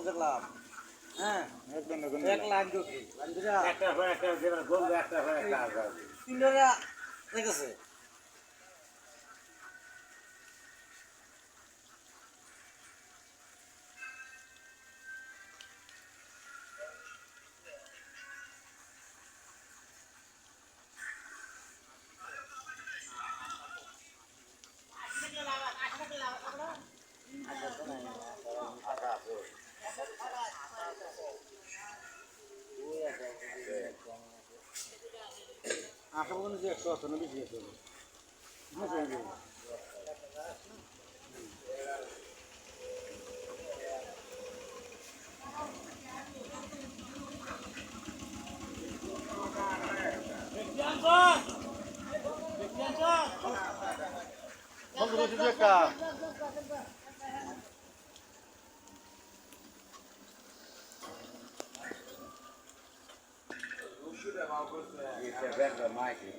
দেখলাম হ্যাঁ এক লাখ ঢুকি একটা পর একটা গোল একটা পর একটা তিনটা দেখেছে আশা করি যে 100 আছে না বেশি আছে একটা Isso é verdade, Mike.